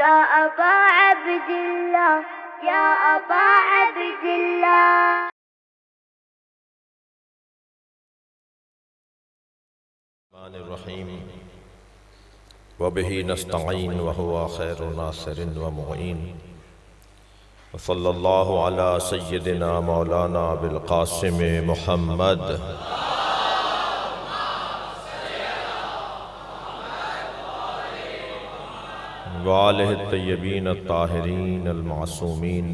يا أبا عبد الله يا أبا عبد الله. الرحمن الرحيم وبه نستعين وهو خير ناصر ومعين وصلى الله على سيدنا مولانا بالقاسم محمد وآلہ الطیبین الطاہرین المعصومین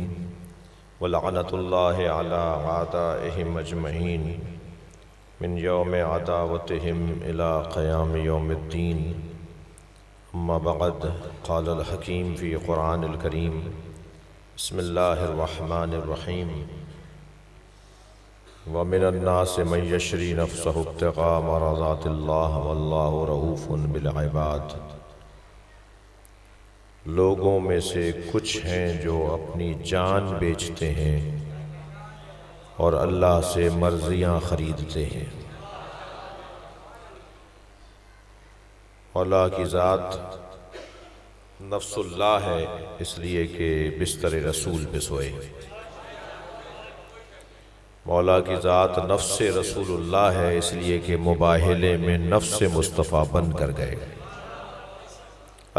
ولعنۃ اللہ علی اعدائہم اجمعین من یوم عداوتہم الی قیام یوم الدین. اما بعد قال الحکیم فی قرآن الکریم بسم اللہ الرحمن الرحیم ومن الناس من یشری نفسہ ابتغاء مرضات اللہ واللہ رؤوف بالعباد. لوگوں میں سے کچھ ہیں جو اپنی جان بیچتے ہیں اور اللہ سے مرضیاں خریدتے ہیں. مولا کی ذات نفس اللہ ہے اس لیے کہ بستر رسول پہ سوئے. مولا کی ذات نفس رسول اللہ ہے اس لیے کہ مباہلے میں نفس مصطفیٰ بن کر گئے.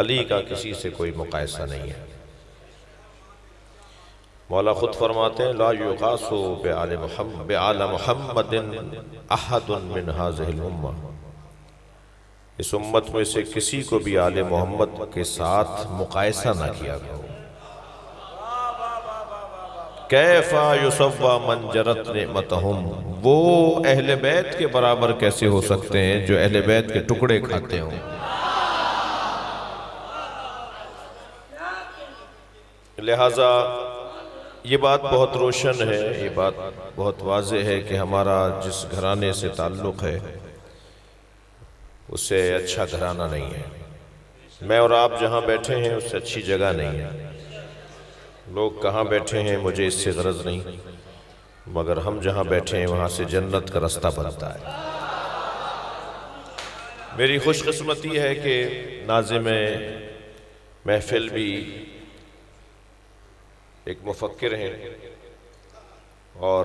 علی کا کسی سے کوئی مقایسہ نہیں ہے. مولا خود فرماتے ہیں لا یغاث بآل محمد احد من هذه الامہ. اس امت میں سے کسی کو بھی آل محمد کے ساتھ مقایسہ نہ کیا کرو. کیف یسوی من جرت نعمتہم. وہ اہل بیت کے برابر کیسے ہو سکتے ہیں جو اہل بیت کے ٹکڑے کھاتے ہوں. لہٰذا یہ بات بہت روشن ہے, یہ بات بہت واضح ہے کہ ہمارا جس گھرانے سے تعلق ہے اس سے اچھا گھرانہ نہیں ہے. میں اور آپ جہاں بیٹھے ہیں اس سے اچھی جگہ نہیں ہے. لوگ کہاں بیٹھے ہیں مجھے اس سے غرض نہیں, مگر ہم جہاں بیٹھے ہیں وہاں سے جنت کا رستہ بنتا ہے. میری خوش قسمتی ہے کہ ناظم محفل بھی ایک مفکر ہیں اور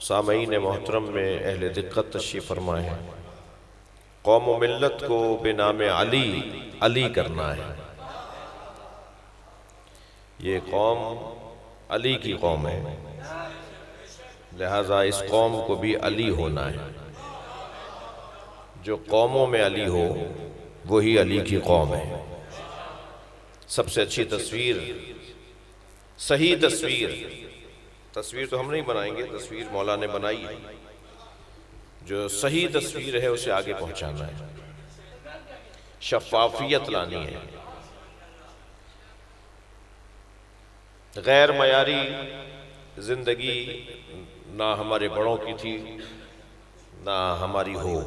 سامعین محترم میں اہل دقت تشریف فرما ہے. قوم و ملت کو بنام علی کرنا ہے. یہ قوم علی کی قوم ہے, لہٰذا اس قوم کو بھی علی ہونا ہے. جو قوموں میں علی ہو وہی علی کی قوم ہے. سب سے اچھی تصویر, صحیح تصویر تو ہم نہیں بنائیں گے, تصویر مولا نے بنائی ہے. جو صحیح تصویر ہے اسے آگے پہنچانا ہے, شفافیت لانی ہے. غیر معیاری زندگی نہ ہمارے بڑوں کی تھی نہ ہماری ہو.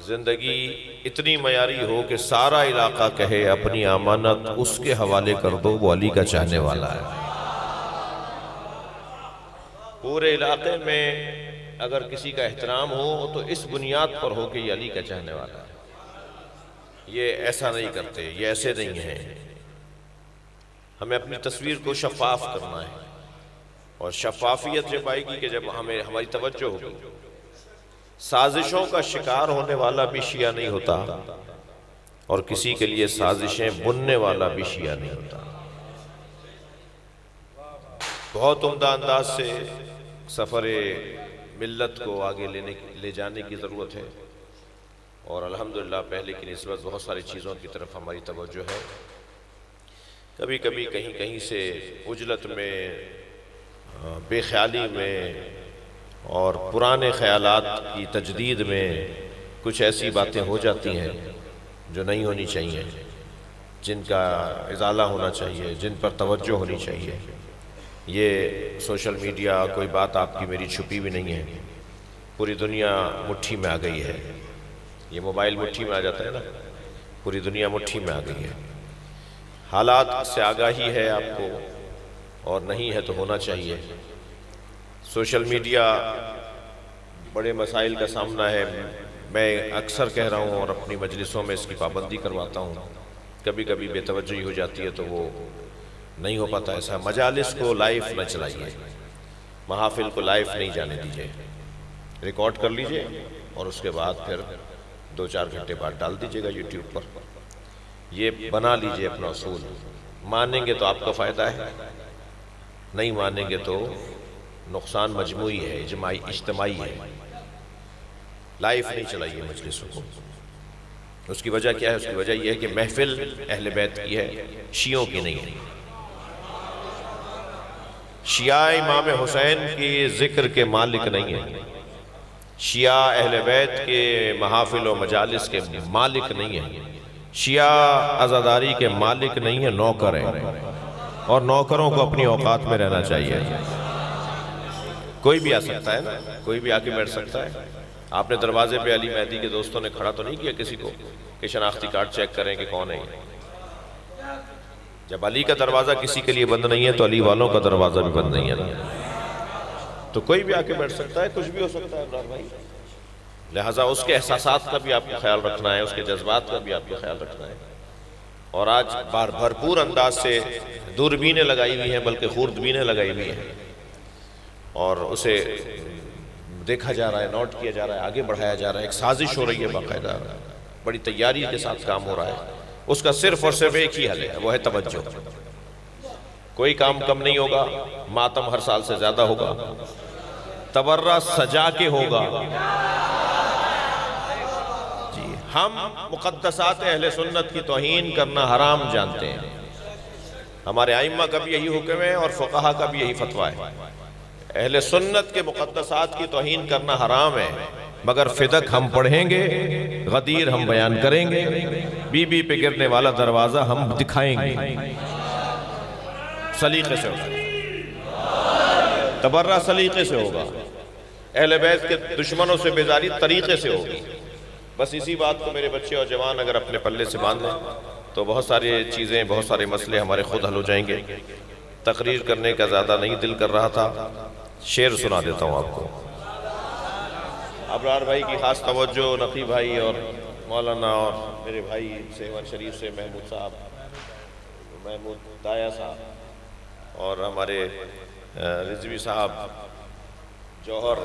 زندگی اتنی معیاری ہو کہ سارا علاقہ کہے اپنی امانت اس کے حوالے کر دو, وہ علی کا چاہنے والا ہے. پورے علاقے میں اگر کسی کا احترام ہو تو اس بنیاد پر ہو کہ یہ علی کا چاہنے والا ہے. یہ ایسا نہیں کرتے, یہ ایسے نہیں ہیں. ہمیں اپنی تصویر کو شفاف کرنا ہے, اور شفافیت جب آئے گی کہ جب ہماری توجہ ہوگی. سازشوں کا شکار ہونے والا بھی شیعہ نہیں ہوتا, اور کسی کے لیے سازشیں بننے والا بھی شیعہ نہیں ہوتا. بہت عمدہ انداز سے سفر ملت کو آگے لے جانے کی ضرورت ہے, اور الحمدللہ پہلے کی نسبت بہت ساری چیزوں کی طرف ہماری توجہ ہے. کبھی کبھی کہیں سے عجلت میں, بے خیالی میں اور پرانے خیالات کی تجدید میں کچھ ایسی باتیں ہو جاتی ہیں جو نہیں ہونی چاہیے, جن کا ازالہ ہونا چاہیے, جن پر توجہ ہونی چاہیے. یہ سوشل میڈیا کوئی بات آپ کی میری چھپی بھی نہیں ہے, پوری دنیا مٹھی میں آ گئی ہے. یہ موبائل مٹھی میں آ جاتا ہے نا, پوری دنیا مٹھی میں آ گئی ہے. حالات سے آگاہی ہے آپ کو, اور نہیں ہے تو ہونا چاہیے. سوشل میڈیا بڑے مسائل کا سامنا ہے. میں اکثر کہہ رہا ہوں اور اپنی مجلسوں میں اس کی پابندی کرواتا ہوں کبھی کبھی بے توجہی ہو جاتی ہے تو وہ نہیں ہو پاتا ایسا. مجالس کو لائیو نہ چلائیے، محافل کو لائیو نہیں جانے دیجیے، ریکارڈ کر لیجئے اور اس کے بعد پھر 2-4 گھنٹے بعد ڈال دیجئے گا یوٹیوب پر. یہ بنا لیجئے اپنا اصول. مانیں گے تو آپ کا فائدہ ہے، نہیں مانیں گے تو نقصان مجموعی ہے، اجتماعی ہے. لائیو نہیں چلائیے مجلسوں کو. اس کی وجہ کیا ہے؟ اس کی وجہ یہ ہے کہ محفل اہل بیت کی ہے، شیعوں کی نہیں ہے. شیعہ امام حسین کی ذکر کے مالک نہیں ہیں، شیعہ اہل بیت کے محافل و مجالس کے مالک نہیں ہیں، شیعہ عزاداری کے مالک نہیں ہیں، نوکر ہیں. اور نوکروں کو اپنی اوقات میں رہنا چاہیے. کوئی بھی آ سکتا ہے نا، کوئی بھی آ کے بیٹھ سکتا ہے. آپ نے دروازے پہ علی مہدی کے دوستوں نے کھڑا تو نہیں کیا کسی کو کہ شناختی کارڈ چیک کریں کہ کون ہے. جب علی کا دروازہ کسی کے لیے بند نہیں ہے تو علی والوں کا دروازہ بھی بند نہیں ہے نا. تو کوئی بھی آ کے بیٹھ سکتا ہے، کچھ بھی ہو سکتا ہے عمران بھائی. لہٰذا اس کے احساسات کا بھی آپ کو خیال رکھنا ہے، اس کے جذبات کا بھی آپ کو خیال رکھنا ہے. اور آج بھرپور انداز سے دوربینیں لگائی ہوئی ہیں، بلکہ خوردبینیں لگائی ہوئی ہیں، اور اسے دیکھا جا رہا ہے، نوٹ کیا جا رہا ہے، آگے بڑھایا جا رہا ہے. ایک سازش ہو رہی ہے باقاعدہ، بڑی تیاری کے ساتھ کام ہو رہا ہے. اس کا صرف اور صرف ایک ہی حل ہے، وہ ہے توجہ. کوئی کام کم نہیں ہوگا، ماتم ہر سال سے زیادہ ہوگا، تبرہ سجا کے ہوگا. جی ہم مقدسات اہل سنت کی توہین کرنا حرام جانتے ہیں. ہمارے ائمہ کا بھی یہی حکم ہے اور فقہا کا بھی یہی فتویٰ ہے. اہل سنت کے مقدسات کی توہین کرنا حرام ہے، مگر فدق ہم پڑھیں گے، غدیر ہم بیان کریں گے، بی بی پہ گرنے والا دروازہ ہم دکھائیں گے. سلیقے سے ہوگا، تبرہ سلیقے سے ہوگا، اہل بیت کے دشمنوں سے بیزاری طریقے سے ہوگی. بس اسی بات کو میرے بچے اور جوان اگر اپنے پلے سے باندھ لیں تو بہت ساری چیزیں، بہت سارے مسئلے ہمارے خود حل ہو جائیں گے. تقریر کرنے کا زیادہ نہیں دل کر رہا تھا، شعر سنا دیتا ہوں آپ کو. ابرار بھائی کی خاص توجہ، نقی بھائی اور مولانا اور میرے بھائی سیون شریف سے محمود صاحب، محمود دایا صاحب، اور ہمارے رضوی صاحب جوہر.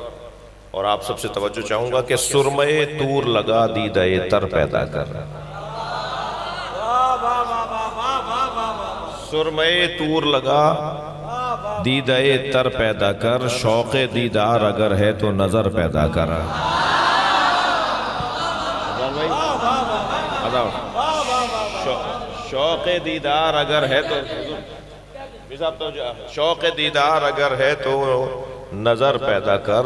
اور آپ سب سے توجہ چاہوں گا کہ سرمے طور لگا دیدہ تر پیدا کر. سرمے طور لگا دیدہ تر پیدا کر، شوق دیدار اگر ہے تو نظر پیدا کر. شوق دیدار اگر ہے تو شوق دیدار اگر ہے تو نظر پیدا کر.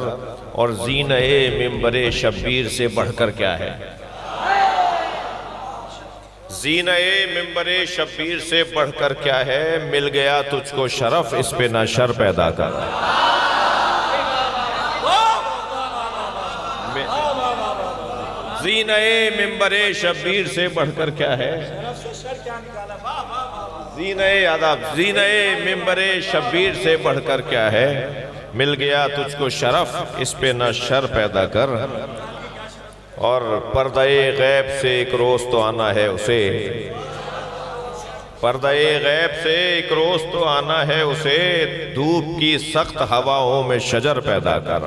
اور زینہ منبر شبیر سے بڑھ کر کیا ہے؟ زینہ منبر شبیر سے بڑھ کر کیا ہے؟ مل گیا تجھ کو شرف، اس پہ نہ شر پیدا کر. زینہ منبر شبیر سے بڑھ کر کیا ہے؟ زینہ منبر شبیر سے بڑھ کر کیا ہے؟ مل گیا تجھ کو شرف، اس پہ نہ شر پیدا کر. اور پردہ غیب سے ایک روز تو آنا ہے اسے، پردہ غیب سے ایک روز تو آنا ہے اسے، دھوپ کی سخت ہواؤں میں شجر پیدا کر.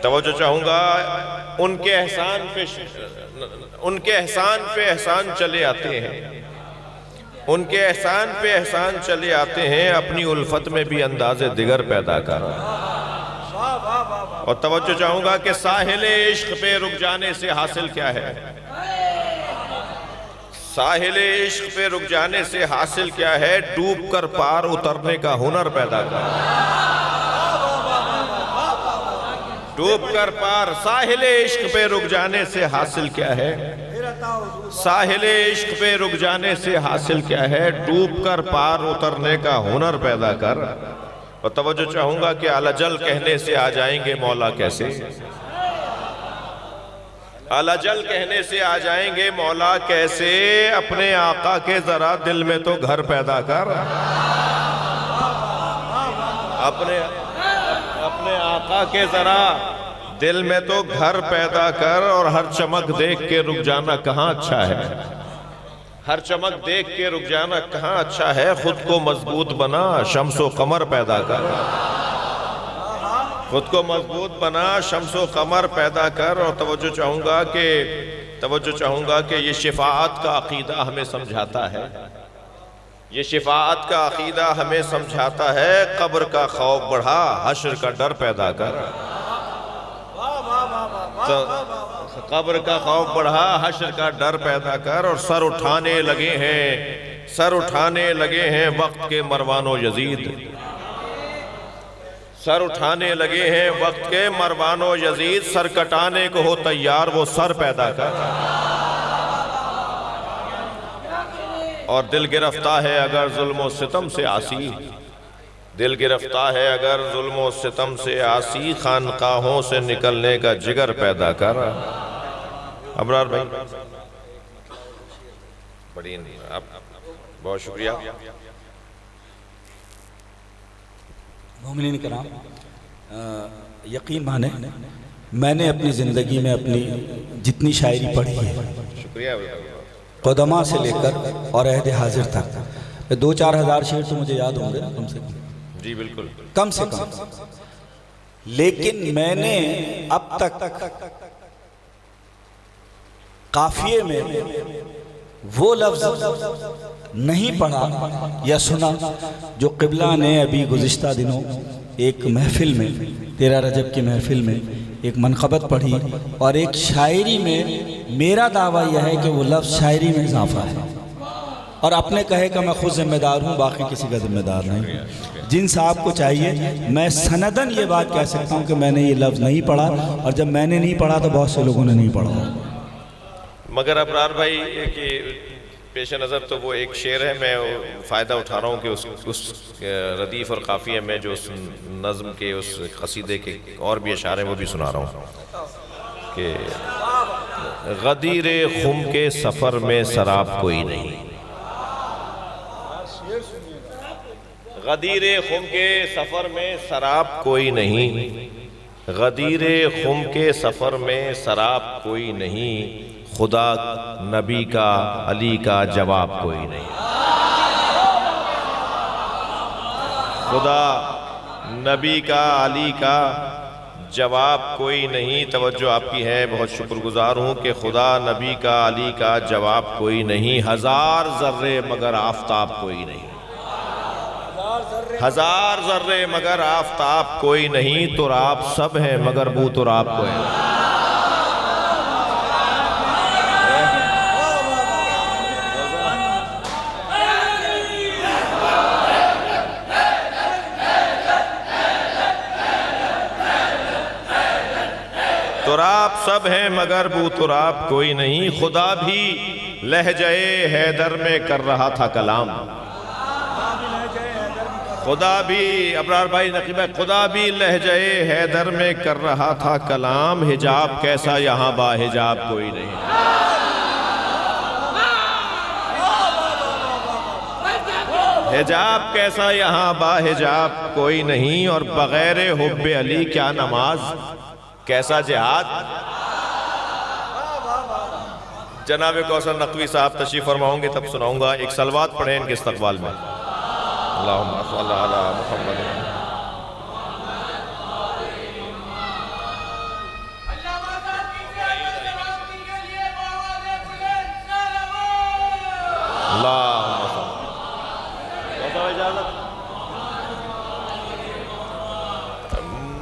توجہ چاہوں گا، ان کے احسان پہ احسان چلے آتے ہیں، ان کے احسان پہ احسان چلے آتے ہیں، اپنی الفت میں بھی انداز دیگر پیدا کر. اور توجہ چاہوں گا کہ ساحل عشق پہ رک جانے سے حاصل کیا ہے؟ ساحل عشق پہ رک جانے سے حاصل کیا ہے؟ ڈوب کر پار اترنے کا ہنر پیدا کر. ڈوب کر پار، ساحل عشق پہ رک جانے سے حاصل کیا ہے؟ ساحل عشق پہ رک جانے سے حاصل کیا ہے؟ ڈوب کر پار اترنے کا ہنر پیدا کر. اور توجہ چاہوں گا کہ الجل کہنے سے آ جائیں گے مولا کیسے؟ الجل کہنے سے آ جائیں گے مولا کیسے؟ اپنے آقا کے ذرا دل میں تو گھر پیدا کر. اپنے آقا کے ذرا دل میں تو گھر پیدا کر اور ہر چمک دیکھ کے رک جانا کہاں اچھا ہے، ہر چمک دیکھ کے رک جانا کہاں اچھا ہے، خود کو مضبوط بنا شمس و قمر پیدا کر، خود کو مضبوط بنا شمس و قمر پیدا کر۔ اور توجہ چاہوں گا کہ یہ شفاعت کا عقیدہ ہمیں سمجھاتا ہے، یہ شفاعت کا عقیدہ ہمیں سمجھاتا ہے، قبر کا خوف بڑھا حشر کا ڈر پیدا کر، قبر کا خوف بڑھا حشر کا ڈر پیدا کر۔ اور سر اٹھانے لگے ہیں وقت کے مروان و یزید، سر اٹھانے لگے ہیں وقت کے مروان و یزید، سر کٹانے کو ہو تیار وہ سر پیدا کر۔ اور دل گرفتہ ہے اگر ظلم و ستم سے عاصی، دل گرفتہ ہے اگر ظلم و ستم سے عاصی، خانقاہوں سے نکلنے کا جگر پیدا کر۔ ابرار بھائی بڑی بہت شکریہ۔ مومنین کرام، یقین مانیں میں نے اپنی زندگی میں اپنی جتنی شاعری پڑھی ہے، شکریہ قدماء سے لے کر اور عہد حاضر تک 2-4 ہزار شعر تو مجھے یاد ہوں گے کم سے کم، جی بالکل، کم سے کم، لیکن میں نے اب تک قافیے میں وہ لفظ نہیں پڑھا یا سنا جو قبلہ نے ابھی گزشتہ دنوں ایک محفل میں 13 رجب کی محفل میں ایک منقبت پڑھی، اور ایک شاعری میں میرا دعویٰ یہ ہے کہ وہ لفظ شاعری میں اضافہ ہے، اور اپنے کہے کہ میں خود ذمہ دار ہوں، باقی کسی کا ذمہ دار نہیں۔ جن صاحب کو چاہیے میں سندن یہ بات کہہ سکتا ہوں کہ میں نے یہ لفظ نہیں پڑھا، اور جب میں نے نہیں پڑھا تو بہت سے لوگوں نے نہیں پڑھا۔ مگر ابرار بھائی کہ پیش نظر تو وہ ایک شعر ہے، میں فائدہ اٹھا رہا ہوں کہ اس ردیف اور قافیے میں جو اس نظم کے اس قصیدے کے اور بھی اشعار ہیں وہ بھی سنا رہا ہوں کہ غدیر خم کے سفر میں سراب کوئی نہیں، غدیر خم کے سفر میں سراب کوئی نہیں، غدیر خم کے سفر میں سراب کوئی نہیں، خدا نبی کا علی کا جواب کوئی نہیں، خدا نبی کا علی کا جواب کوئی نہیں۔ توجہ آپ کی ہے، بہت شکر گزار ہوں کہ خدا نبی کا علی کا جواب کوئی نہیں، ہزار ذرے مگر آفتاب کوئی نہیں، ہزار ذرے مگر آفتاب کوئی نہیں، تراب سب ہیں مگر بو تراب کوئی نہیں۔ تراب سب ہیں مگر بو تراب کوئی نہیں، خدا بھی لہجہ حیدر میں کر رہا تھا کلام، خدا بھی ابرار بھائی نقیب بھائی خدا بھی لہجہ حیدر میں کر رہا تھا کلام، حجاب کیسا یہاں با حجاب کوئی نہیں، حجاب کیسا یہاں با حجاب کوئی نہیں، اور بغیر حب علی کیا نماز کیسا جہاد۔ جناب کوثر نقوی صاحب تشریف فرماؤں گے تب سناؤں گا، ایک صلوات پڑھیں ان کے استقبال میں۔ اللہم صلی علی محمد۔ اللہم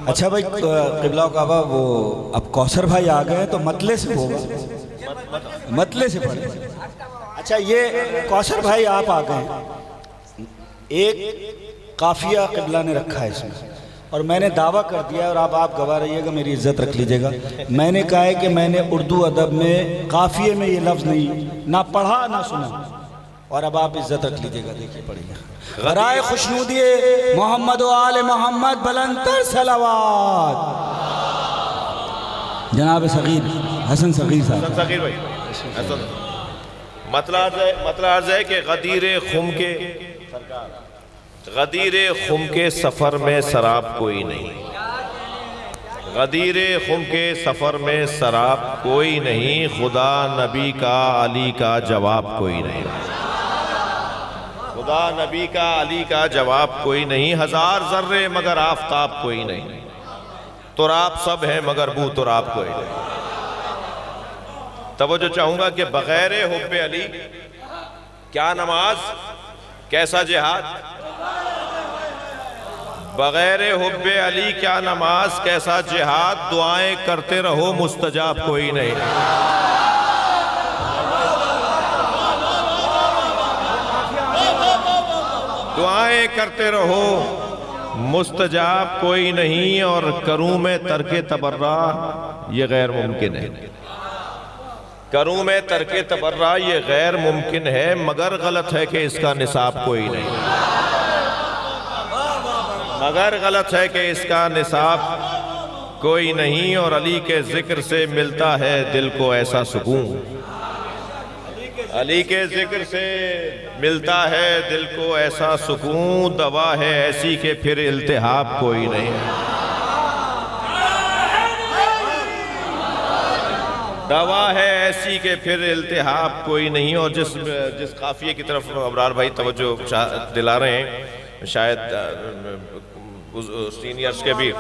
اچھا بھائی قبلہ و کعبہ، وہ اب کوثر بھائی آ گئے تو مطلع سے ہوگا، مطلع سے پڑھیں۔ اچھا یہ کوثر بھائی آپ آ گئے، ایک قافیہ قبلہ نے رکھا ہے اس میں، اور میں نے دعویٰ کر دیا، اور آپ گواہ رہیے گا، میری عزت رکھ لیجئے گا، میں نے کہا ہے کہ میں نے اردو ادب میں قافیے میں یہ لفظ نہیں نہ پڑھا نہ سنا، اور اب آپ عزت رکھ لیجئے گا، دیکھیے پڑھیں گے۔ برائے خوشنودی محمد و آل محمد بلندتر صلوات۔ جناب صغیر حسن صغیر صاحب، حسن صغیر بھائی، مطلب عرض ہے کہ غدیر خم کے سفر میں سراب کوئی نہیں، غدیر خم کے سفر میں سراب کوئی نہیں، خدا نبی کا علی کا جواب کوئی نہیں، خدا نبی کا علی کا جواب کوئی نہیں، ہزار ذرے مگر آفتاب کوئی نہیں، تراب سب ہے مگر بو تراب کوئی نہیں۔ توجہ چاہوں گا کہ بغیر حب علی کیا نماز، کیسا جہاد، بغیر حب علی کیا نماز کیسا جہاد، دعائیں کرتے رہو مستجاب کوئی نہیں، دعائیں کرتے رہو مستجاب کوئی نہیں، اور کروں میں ترک تبرہ یہ غیر ممکن ہے، کروں میں ترک تبرہ یہ غیر ممکن ہے، مگر غلط ہے کہ اس کا نصاب کوئی نہیں، مگر غلط ہے کہ اس کا نصاب کوئی نہیں، اور علی کے ذکر سے ملتا ہے دل کو ایسا سکون، علی کے ذکر سے ملتا ہے دل کو ایسا سکون، دوا ہے ایسی کہ پھر التہاب کوئی نہیں، دوا ہے ایسی کہ پھر التہاب کوئی نہیں۔ اور جس قافیے کی طرف ابرار بھائی توجہ دلا رہے ہیں، شاید سینئرز کے بھی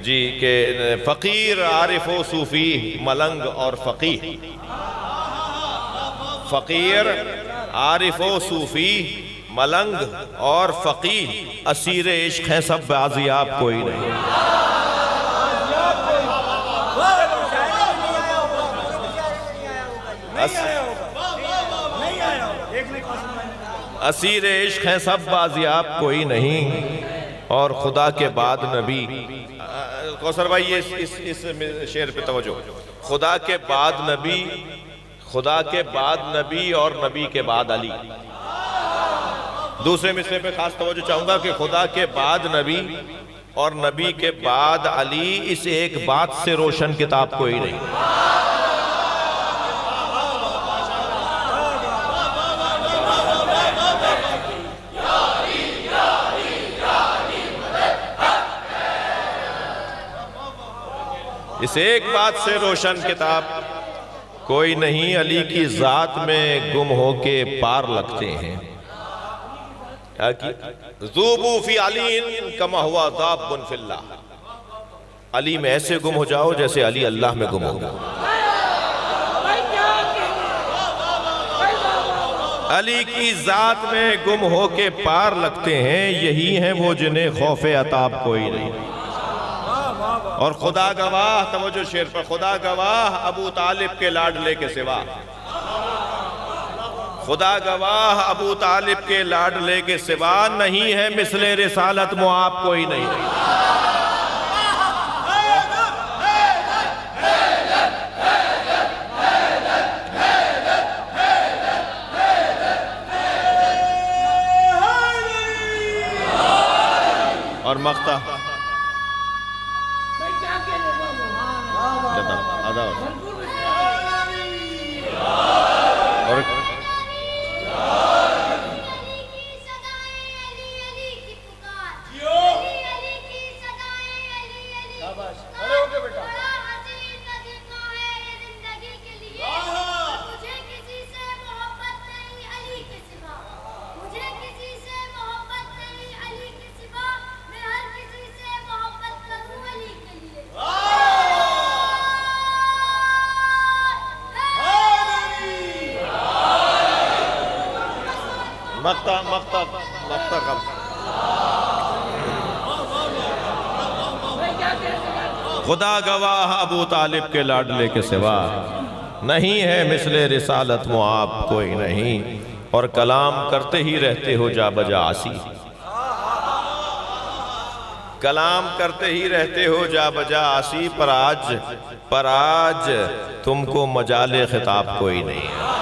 جی، کہ فقیر عارف و صوفی ملنگ اور فقیہ، فقیر عارف و صوفی ملنگ اور فقیہ، اسیر عشق ہیں سب بازیاب کوئی نہیں، اسیر عشق ہیں سب بازیاب کوئی نہیں، اور خدا کے بعد نبی، کوثر بھائی اس شعر پہ توجہ، خدا کے بعد نبی، خدا کے بعد نبی اور نبی کے بعد علی، دوسرے مصرے پہ خاص توجہ چاہوں گا کہ خدا کے بعد نبی اور نبی کے بعد علی، اس ایک بات سے روشن کتاب کوئی نہیں، اس ایک بات سے روشن کتاب کوئی نہیں، علی کی ذات میں گم ہو کے پار لگتے ہیں، ذوبوا فی علی کما ہوا ذاب فی اللہ، علی میں ایسے گم ہو جاؤ جیسے علی اللہ میں گم ہو گا، علی کی ذات میں گم ہو کے پار لگتے ہیں، یہی ہیں وہ جنہیں خوف عطاب کوئی نہیں، اور خدا گواہ، توجہ شعر پر، خدا گواہ ابو طالب کے لاڈلے کے سوا، خدا گواہ ابو طالب کے لاڈلے کے سوا، نہیں ہے مثل رسالت معاب کوئی نہیں، اور مقطع اور خدا گواہ ابو طالب کے لاڈلے کے سوا، نہیں ہے مثل رسالت معاب کوئی نہیں، اور کلام کرتے ہی رہتے ہو جا بجا آسی، کلام کرتے ہی رہتے ہو جا بجا آسی، پر آج تم کو مجال خطاب کوئی نہیں ہے،